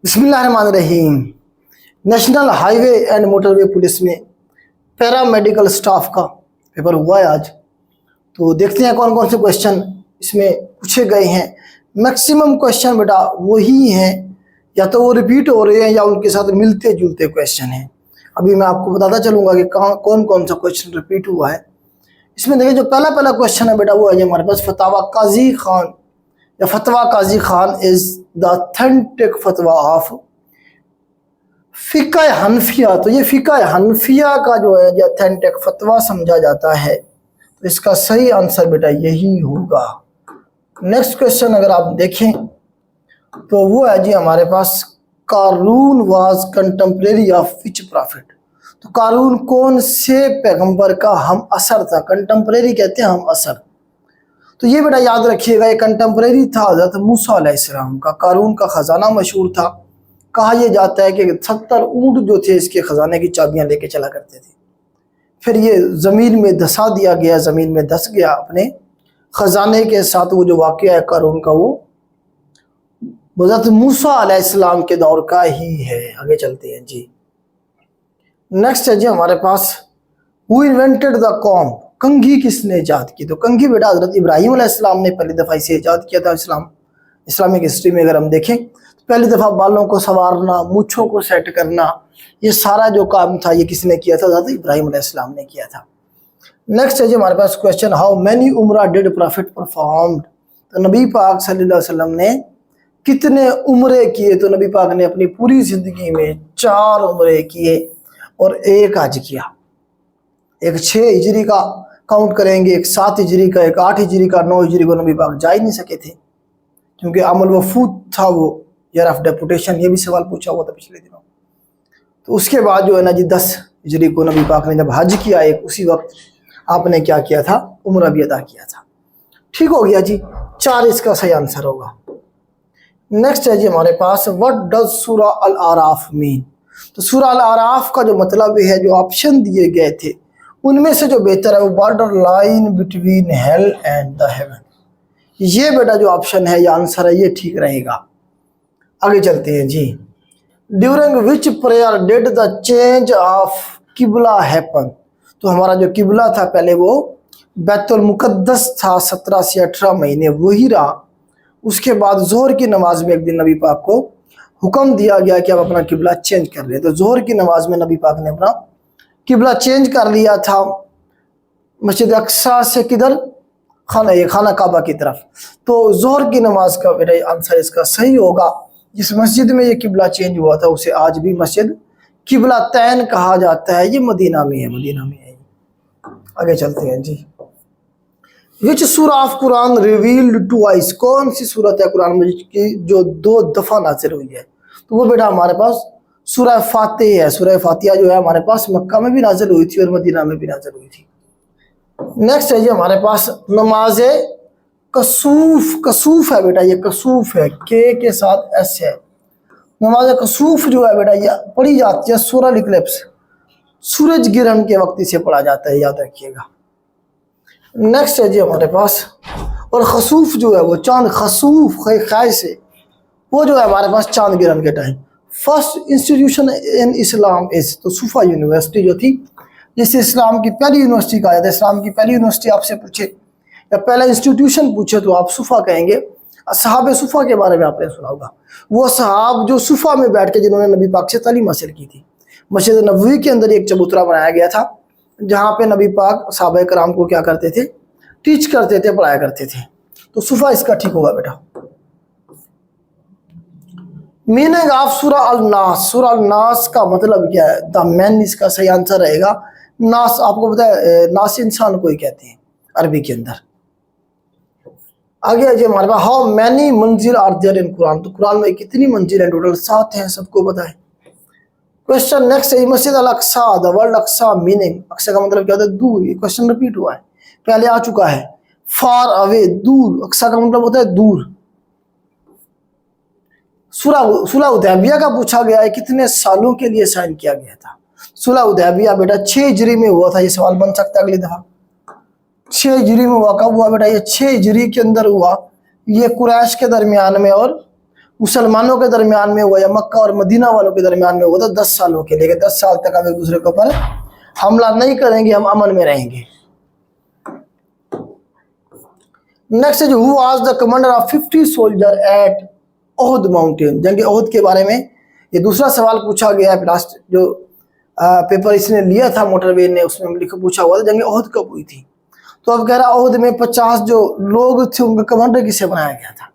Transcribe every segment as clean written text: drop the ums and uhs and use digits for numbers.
बिस्मिल्लाहिर्रहमानिर्रहीम। National highway and motorway police में para medical staff का पेपर हुआ है आज। तो देखते हैं कौन कौन से क्वेश्चन इसमें पूछे गए हैं। मैक्सिमम क्वेश्चन बेटा वही हैं, या तो वो रिपीट हो रहे हैं या उनके साथ मिलते जुलते क्वेश्चन हैं। अभी मैं आपको बताता चलूँगा कि कौन कौन सा क्वेश्चन रिपीट हुआ है। इसमें देखिए जो पहला क्वेश्चन है बेटा वो है हमारे पास फतवा काजी खान या फतवा काजी खान इज द ऑथेंटिक फतवा ऑफ फ़िक़्ह हनफिया। तो ये फ़िक़्ह हनफिया का जो है ये ऑथेंटिक फतवा समझा जाता है, तो इसका सही आंसर बेटा यही होगा। नेक्स्ट क्वेश्चन अगर आप देखें तो वो है जी हमारे पास Qarun was contemporary of which prophet. तो कारून कौन से पैगंबर का हम असर था? कंटेम्प्रेरी कहते हैं हम असर। तो ये बेटा याद रखिएगा, ये कंटेम्प्रेरी था हज़रत मूसा अलैहिस्सलाम का। कारून का ख़जाना मशहूर था। कहा यह जाता है कि 70 ऊँट जो थे इसके ख़जाने की चाबियां लेके चला करते थे। फिर ये ज़मीन में धंसा दिया गया, ज़मीन में धंस गया अपने ख़जाने के साथ। वो जो वाक़या है कारून का वो हज़रत मूसा अलैहिस्सलाम के दौर का ही है। आगे चलते हैं जी। नेक्स्ट है जी हमारे पास हु इन्वेंटेड द कॉम्ब। कंघी किसने ईजाद की? तो कंघी बेटा हज़रत इब्राहीम अलैहिस्सलाम ने पहली दफ़ा इसे ईजाद किया था। इस्लामिक हिस्ट्री में अगर हम देखें तो पहली दफ़ा बालों को संवारना, मूँछों को सेट करना, ये सारा जो काम था ये किसने किया था? हज़रत इब्राहीम अलैहिस्सलाम ने किया था। नेक्स्ट है जी हमारे पास क्वेश्चन हाउ मैनी उम्रा डिड प्रॉफिट परफॉर्म्ड। तो नबी पाक सल्लल्लाहु अलैहि वसल्लम ने कितने उम्रे किए? तो नबी पाक ने अपनी पूरी ज़िंदगी में 4 उम्रे किए और 1 हज किया। एक 6 हिजरी का काउंट करेंगे, एक 7 हिजरी का, एक 8 हिजरी का, 9 हिजरी को नबी पाक जा ही नहीं सके थे क्योंकि अमल वफूद था वो, ईयर ऑफ डेपुटेशन। ये भी सवाल पूछा हुआ था पिछले दिनों। तो उसके बाद जो है ना जी 10 हिजरी को नबी पाक ने जब हज किया, एक उसी वक्त आपने क्या किया था? उम्रा भी अदा किया था। ठीक हो गया जी, 4 इसका सही आंसर होगा। नेक्स्ट है जी हमारे पास व्हाट डज सूरा अल आराफ मीन। तो सूरा अल आराफ का जो मतलब है, जो ऑप्शन दिए गए थे उनमें से जो बेहतर है वो border line between hello and the haven. ये बेटा जो ऑप्शन है, ये आंसर है, ये ठीक रहेगा। आगे चलते हैं जी। During which prayer did the change of qibla happen. तो हमारा जो किबला था पहले वो बैतुल मुकद्दस था, 17 से 18 महीने वही रहा। उसके बाद जोहर की नमाज में एक दिन नबी पाक को हुक्म दिया गया कि आप अपना किबला चेंज कर रहे। तो जोहर की नमाज में नबी पाक ने अपना किबला चेंज कर लिया था मस्जिद अक्सा से किधर? खाना काबा की तरफ। तो जोहर की नमाज का बेटा आंसर इसका सही होगा। जिस मस्जिद में ये किबला चेंज हुआ था उसे आज भी मस्जिद किबला तैन कहा जाता है। ये मदीना में है, मदीना में है। आगे चलते हैं जी। विच सूरा ऑफ कुरान रिवील्ड ट्वाइस। कौन सी सूरत है कुरान मजीद की जो 2 दफ़ा नाज़िल हुई है? तो वो बेटा हमारे पास सूरह फातिहा है। सूरह फातिहा जो है हमारे पास मक्का में भी नाज़िल हुई थी और मदीना में भी नाज़िल हुई थी। नेक्स्ट है जी हमारे पास नमाज कसूफ। कसूफ है बेटा, ये कसूफ है, के साथ एस है। नमाज कसूफ जो है बेटा ये पढ़ी जाती है सूरह इक्लिप्स, सूरज गिरहन के वक्त इसे पढ़ा जाता है, याद रखिएगा। नेक्स्ट है जी हमारे पास और खसूफ जो है वो चांद, खसूफ खाय से, वो जो है हमारे पास चांद गिरहन के time. First institution in Islam is. तो सूफा यूनिवर्सिटी जो थी, जिसे इस्लाम की पहली यूनिवर्सिटी कहा जाता है। इस्लाम की पहली यूनिवर्सिटी आपसे पूछे या पहला इंस्टीट्यूशन पूछे तो आप सूफा कहेंगे। सहाबे सूफा के बारे में आपने सुना होगा, वो सहाब जो सूफा में बैठ के जिन्होंने नबी पाक से तालीम हासिल की थी। मस्जिद नबवी के अंदर एक चबूतरा बनाया गया था जहाँ पे नबी पाक सहाबा कराम को क्या करते थे? टीच करते थे, पढ़ाया करते थे। तो सूफा इसका ठीक होगा बेटा। मीनिंग ऑफ सूरा अल नास। सूरा अल नास का मतलब क्या है? द मैन इसका सही आंसर रहेगा। नास आपको पता है, नास इंसान को ही कहते हैं अरबी के अंदर। आगे जी हमारे पास हाउ मैनी मंजिल आर देयर इन कुरान। तो कुरान में कितनी मंजिल है? टोटल 7 हैं, सबको पता है। क्वेश्चन नेक्स्ट है Masjid al Aqsa, the word Aqsa meaning. Aqsa का मतलब क्या होता है? दूर। ये क्वेश्चन रिपीट हुआ है, पहले आ चुका है। फार अवे, दूर। अक्सा का मतलब होता है दूर। सुलह हुदैबिया का पूछा गया है कितने सालों के लिए साइन किया गया था? सुलह हुदैबिया बेटा 6 हिजरी में हुआ था। ये सवाल बन सकता है अगली दफा। 6 हिजरी में हुआ। कब हुआ बेटा? ये 6 हिजरी के अंदर हुआ। ये कुरैश के दरमियान में और मुसलमानों के दरमियान में हुआ या मक्का और मदीना वालों के दरमियान में हुआ था 10 सालों के लिए। 10 साल तक हम एक दूसरे के ऊपर हमला नहीं करेंगे, हम अमन में रहेंगे। नेक्स्ट है, who was the commander of 50 soldier at Uhud mountain. जंग ओहद के बारे में ये दूसरा सवाल पूछा गया है। लास्ट जो पेपर इसने लिया था मोटरवे ने, उसमें लिखा पूछा हुआ था जंग ओहद कब हुई थी। तो अब कह रहा ओहद में 50 जो लोग थे उनका कमांडर किसे बनाया गया था।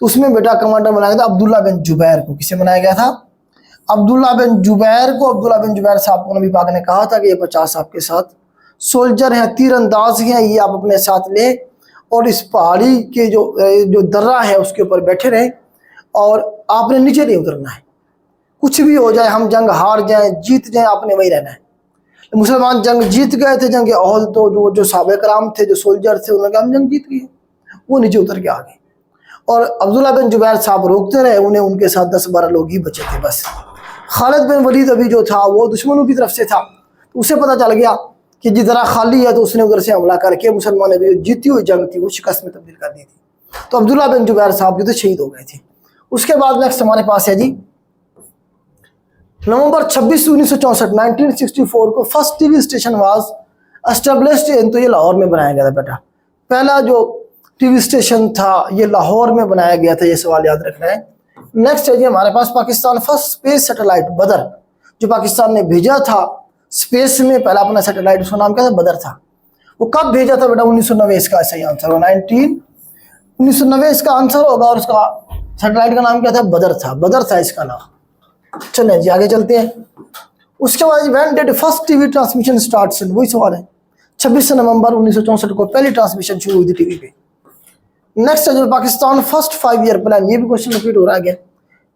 तो उसमें बेटा कमांडर बनाया गया था अब्दुल्ला बिन जुबैर को। किसे बनाया गया था? अब्दुल्ला बिन जुबैर को। अब्दुल्ला बिन जुबैर साहब को नबी पाक ने कहा था कि ये 50 आपके साथ सोल्जर हैं, तीरंदाज हैं, ये आप अपने साथ ले और इस पहाड़ी के जो दर्रा है उसके ऊपर बैठे रहें और आपने नीचे नहीं उतरना है। कुछ भी हो जाए, हम जंग हार जाएं, जीत जाएं, आपने वही रहना है। मुसलमान जंग जीत गए थे जंग ओहद, तो जो साहबे कराम थे, जो सोल्जर थे, उन्होंने कहा हम जंग जीत गए, वो नीचे उतर के आ गए। और अब्दुल्ला बिन जुबैर साहब रोकते रहे उन्हें, उनके साथ 10-12 लोग ही बचे थे बस। खालिद बिन वलीद अभी जो था वो दुश्मनों की तरफ से था, तो उसे पता चल गया कि जिधर खाली है, तो उसने उधर से हमला करके मुसलमानों की जीती हुई जंग थी वो शिकस्त में तब्दील कर दी थी। तो अब्दुल्ला बिन जुबैर साहब जो थे शहीद हो गए थे। उसके बाद नेक्स्ट हमारे पास है जी नवंबर 26 1964 1964 को first TV station was established in, तो ये लाहौर में बनाया गया था बेटा। पहला जो टीवी स्टेशन था ये लाहौर में बनाया गया था, ये सवाल याद रखना है। नेक्स्ट है जी हमारे पास पाकिस्तान फर्स्ट स्पेस सैटेलाइट बदर, जो पाकिस्तान ने भेजा था स्पेस में पहला अपना सैटेलाइट, उसका नाम क्या था? बदर था। वो कब भेजा था बेटा? 1990 इसका सही आंसर हो। 1990 इसका आंसर होगा और उसका सैटेलाइट का नाम क्या था? बदर था। बदर था इसका नाम। चलें जी आगे चलते हैं। उसके बाद when did first TV transmission start, वही सवाल है। 26 नवंबर 1964 को पहली ट्रांसमिशन शुरू हुई थी टीवी पे। नेक्स्ट है जो पाकिस्तान फर्स्ट 5 ईयर प्लान, ये भी क्वेश्चन रिपीट हो रहा है।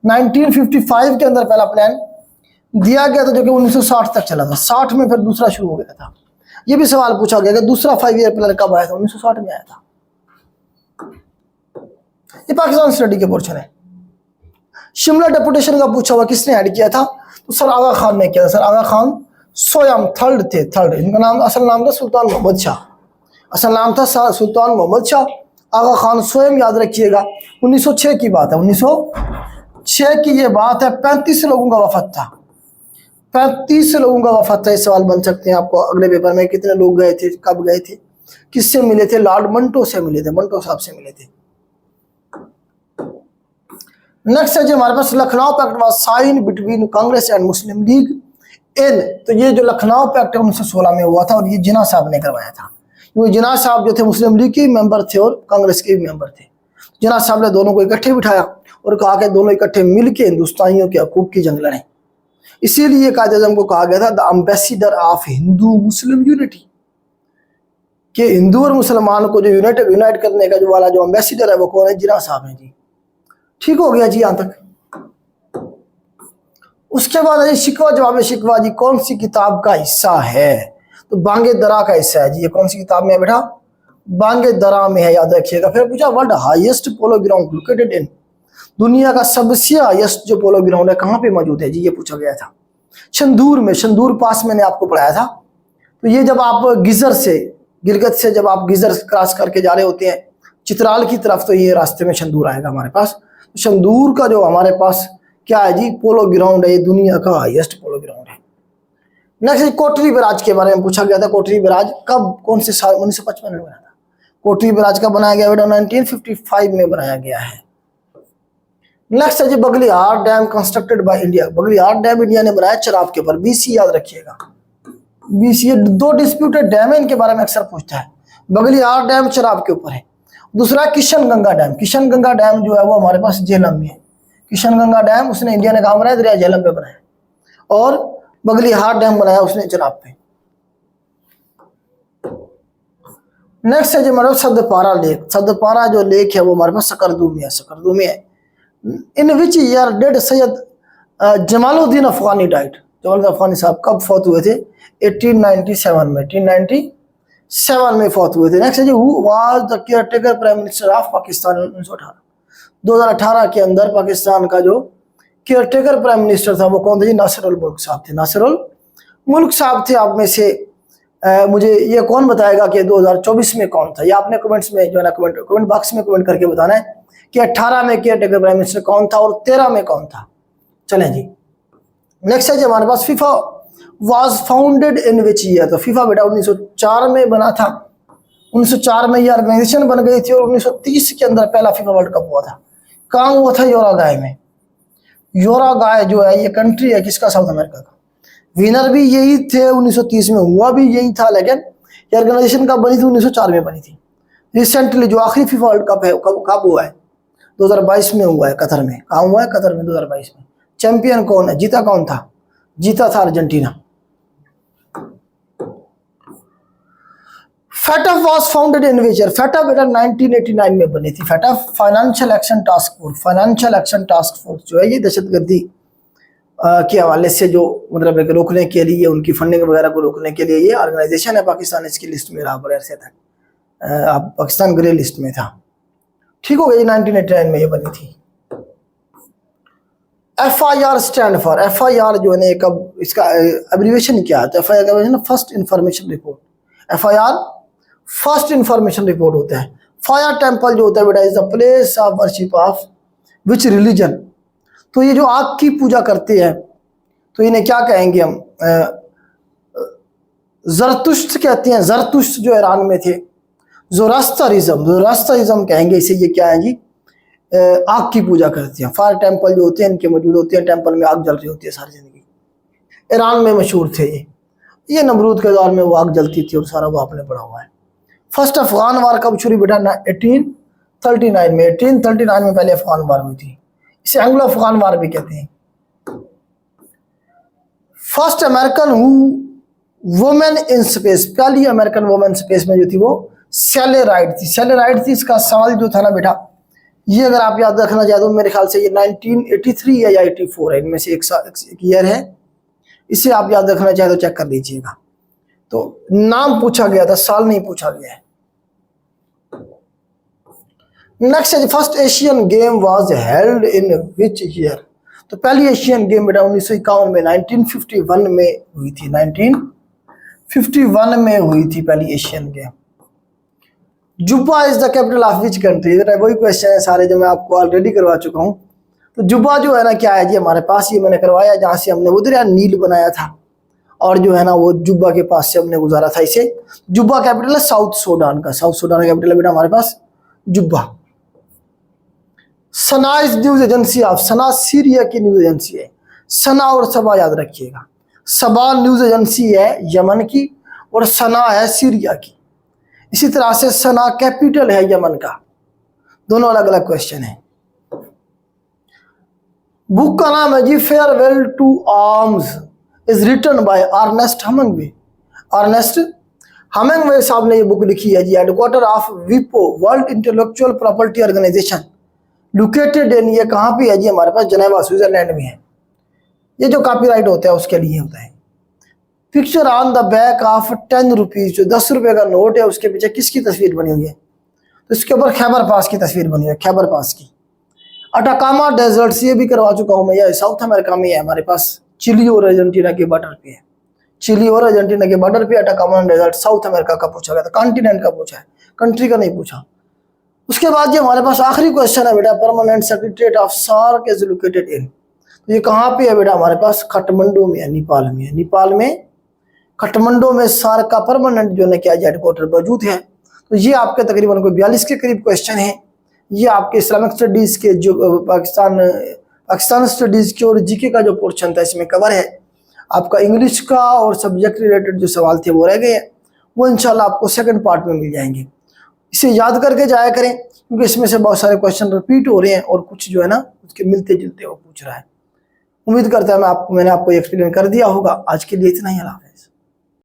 1955 के अंदर पहला प्लान दिया गया था जो कि 1960 तक चला था। 60 में फिर दूसरा शुरू हो गया था। ये भी सवाल पूछा गया कि दूसरा 5 ईयर प्लान कब आया था? 1960 में आया था। ये पाकिस्तान स्टडी के पोर्शन है। शिमला डेपुटेशन का पूछा हुआ किसने ऐड किया था? तो सर आगा खान ने किया था। सर आगा खान सोयम थर्ड थे, थर्ड। इनका नाम असल नाम था सुल्तान मोहम्मद शाह। असल नाम था सुल्तान मोहम्मद शाह। आगा खान स्वयं याद रखिएगा। 1906 की बात है, 1906 की ये बात है। 35 लोगों का वफद था, 35 लोगों का वफद था। ये सवाल बन सकते हैं आपको अगले पेपर में। कितने लोग गए थे, कब गए थे, किससे मिले थे? लॉर्ड मंटो से मिले थे, मंटो साहब से मिले थे। नेक्स्ट है जी हमारे पास Lucknow pact was sign between Congress and Muslim League in, तो ये जो लखनऊ पैक्ट 1916 में हुआ था और ये जिन्ना साहब ने करवाया था। क्योंकि जिन्ना साहब जो थे मुस्लिम लीग के मेंबर थे और कांग्रेस के भी मेंबर थे। जिन्ना साहब ने दोनों को इकट्ठे बिठाया और कहा कि दोनों इकट्ठे मिलकर हिंदुस्तानियों के हकूक की जंग लड़ें। इसीलिए कायदे-ए-आज़म को कहा गया था the ambassador of Hindu Muslim unity, कि हिंदू और मुसलमान को जो यूनाइट करने का जो वाला जो एम्बेसडर है वो कौन है? जिन्ना साहब है जी। ठीक हो गया जी यहाँ तक। उसके बाद है शिकवा जवाब शिकवा जी कौन सी किताब का हिस्सा है? तो बांगे दरा का हिस्सा है जी। ये कौन सी किताब में है बेटा? बांगे दरा में है, याद रखिएगा। फिर पूछा world highest polo ground located in, दुनिया का सबसे हाईएस्ट जो पोलो ग्राउंड है कहाँ पे मौजूद है जी? ये पूछा गया था। शंदूर में, शंदूर पास मैंने आपको पढ़ाया था। तो ये जब आप गिजर से, गिलगित से जब आप गिजर क्रॉस करके जा रहे होते हैं चित्राल की तरफ, तो ये रास्ते में शंदूर आएगा हमारे पास। शंदूर का जो हमारे पास क्या है जी? पोलो ग्राउंड है, ये दुनिया का हाईएस्ट पोलो ग्राउंड है। नेक्स्ट कोटरी बैराज के बारे में पूछा गया था। कोटरी बैराज कब, कौन से साल? 1955 में बना था। कोटरी बैराज कब बनाया गया बेटा? 1955 में बनाया गया है। नेक्स्ट है जी Baglihar dam constructed by India. Baglihar dam India ने बनाया चराब के ऊपर। बीसी याद रखिएगा। बीसी दो डिस्प्यूटेड डैम है, इनके बारे में अक्सर पूछता है। बगलियार डैम चराब के ऊपर है। दूसरा किशन गंगा डैम। किशन गंगा डैम जो है वो हमारे पास झेलम में है। किशन गंगा डैम उसने इंडिया ने कहा बनाया? दरिया झेलम पे बनाया। और बगलिहार डैम बनाया उसने चराब पे। नेक्स्ट है जो हमारे सदपारा लेक। सदपारा जो लेक है वो हमारे पास सकरदू में है। सकरदू में है। In which year did Syed Jamaluddin Afghani died. Jamaluddin Afghani साहब कब फौत हुए थे? 1897 में। 1897 में फौत हुए थे। नेक्स्ट है जी who was the caretaker prime minister of Pakistan 1918। 2018 के अंदर पाकिस्तान का जो केयरटेकर प्राइम मिनिस्टर था वो कौन था जी? नासिरुल मुल्क साहब थे। नासिरुल मुल्क साहब थे। आप में से मुझे ये कौन बताएगा कि 2024 में कौन था? ये आपने कमेंट्स में जो है ना कमेंट बॉक्स में कमेंट करके बताना है कि 18 में केयर टेकर प्राइम मिनिस्टर कौन था और 13 में कौन था। चलें जी, नेक्स्ट है जी हमारे पास FIFA was founded in which year. तो फीफा बेटा 1904 में बना था। 1904 में ये ऑर्गेनाइजेशन बन गई थी और 1930 के अंदर पहला फीफा वर्ल्ड कप हुआ था। कहाँ हुआ था? योरागाय में। योरागाय जो है ये कंट्री है किसका? साउथ अमेरिका का। विनर भी यही थे, 1930 में हुआ भी यही था, लेकिन ये ऑर्गेनाइजेशन कब बनी थी? 1904 में बनी थी। रिसेंटली जो आखिरी फीफा वर्ल्ड कप है कब हुआ है? 2022 में हुआ है कतर में। कहाँ हुआ है? कतर में 2022 में। चैंपियन कौन है? जीता कौन था? जीता था Argentina. FATF was founded in which year? FATF बेटा 1989 में बनी थी। FATF financial action task force. Financial action task force जो है ये दहशतगर्दी के हवाले से जो मतलब रोकने के लिए, उनकी फंडिंग वगैरह को रोकने के लिए ये ऑर्गेनाइजेशन है। पाकिस्तान इसकी लिस्ट में रहा बड़े अरसे तक, पाकिस्तान ग्रे लिस्ट में था। ठीक हो गया, 1989 में ये बनी थी। FIR स्टैंड फॉर, FIR जो है ना कब, इसका एब्रीविएशन क्या है? तो FIR का first information report. FIR first information report होता है। फायर टेम्पल जो होता है बेटा is the place of worship of which religion. तो ये जो आग की पूजा करते हैं तो इन्हें क्या कहेंगे हम? जरतुश्त कहते हैं। जरतुश्त जो ईरान में थे। ज़ोरास्ट्रिज्म कहेंगे इसे। ये क्या है जी? आग की पूजा करते हैं। फायर टेम्पल जो होते हैं इनके मौजूद होते हैं, टेम्पल में आग जल रही होती है सारी जिंदगी। ईरान में मशहूर थे ये नमरूद के दौर में वो आग जलती थी और सारा वो आपने पढ़ा हुआ है। फर्स्ट अफगान वार कब शुरू बेटा? 1839 में। 1839 में पहले अफगान वार हुई थी। इसे एंग्लो अफगान वार भी कहते हैं। First American women in space, पहली अमेरिकन वुमेन स्पेस में जो थी वो सेले राइड थी। सेले राइड थी। इसका साल जो था ना बेटा, ये अगर आप याद रखना चाहते हो मेरे ख्याल से ये 1983 है या 84 है, इनमें से एक ईयर है। इसे आप याद रखना चाहे तो चेक कर लीजिएगा। तो नाम पूछा गया था, साल नहीं पूछा गया है। नेक्स्ट है first Asian game was held in which year. तो पहली एशियन गेम बेटा 1951 में 1951 में हुई थी। 1951 में हुई थी पहली Asian game. Jubba is the capital of which country. वही क्वेश्चन है सारे जो मैं आपको ऑलरेडी करवा चुका हूँ। तो जुब्बा जो है ना क्या है जी हमारे पास, ये मैंने करवाया जहाँ से हमने उधर नील बनाया था और जो है ना वो जुब्बा के पास से हमने गुजारा था इसे। जुब्बा कैपिटल है साउथ सूडान का। साउथ सूडान का कैपिटल है बेटा हमारे पास Juba. SANA is news agency of, SANA Syria की न्यूज एजेंसी है। सना और सबा याद रखिएगा। सबा न्यूज एजेंसी है यमन की और सना है सीरिया की। इसी तरह से सना कैपिटल है यमन का। दोनों अलग अलग क्वेश्चन है। बुक का नाम है जी Farewell to Arms, is written by Ernest Hemingway. Ernest Hemingway साहब ने ये बुक लिखी है जी। हेडक्वार्टर ऑफ विपो World Intellectual Property Organization located in, ये कहाँ पे है जी हमारे पास? जनेवा स्विट्जरलैंड में है। ये जो कॉपीराइट होता है उसके लिए होता है। Picture on the back of 10 rupees, जो 10 रुपए का नोट है उसके पीछे किसकी तस्वीर बनी हुई है? तो इसके ऊपर खैबर पास की तस्वीर बनी है, खैबर पास की। अटाकामा डेजर्ट ये भी करवा चुका हूँ मैं, यह साउथ अमेरिका में है हमारे पास। चिली और अर्जेंटीना के बॉर्डर पे है। चिली और अर्जेंटीना के बॉर्डर पे अटाकामा डेजर्ट, साउथ अमेरिका का पूछा गया था। कॉन्टिनेंट का पूछा है, कंट्री का नहीं पूछा। उसके बाद ये हमारे पास आखिरी क्वेश्चन है बेटा, permanent secretariat of SAARC is located in. तो ये कहाँ पे है बेटा? हमारे पास काठमांडू में है, नेपाल में है। नेपाल में काठमांडू में सार्क का परमानेंट जो है क्या हेडक्वार्टर मौजूद है। तो ये आपके तकरीबन कोई 42 के करीब क्वेश्चन है। ये आपके इस्लामिक स्टडीज के जो पाकिस्तान स्टडीज के और जीके का जो पोर्शन था इसमें कवर है। आपका इंग्लिश का और सब्जेक्ट रिलेटेड जो सवाल थे वो रह गए हैं, वो इंशाल्लाह आपको सेकंड पार्ट में मिल जाएंगे। इसे याद करके जाया करें क्योंकि इसमें से बहुत सारे क्वेश्चन रिपीट हो रहे हैं और कुछ जो है ना उसके मिलते जुलते वो पूछ रहा है। उम्मीद करता है मैंने आपको एक्सप्लेन कर दिया होगा। आज के लिए इतना ही। अल्लाह हाफ़िज़।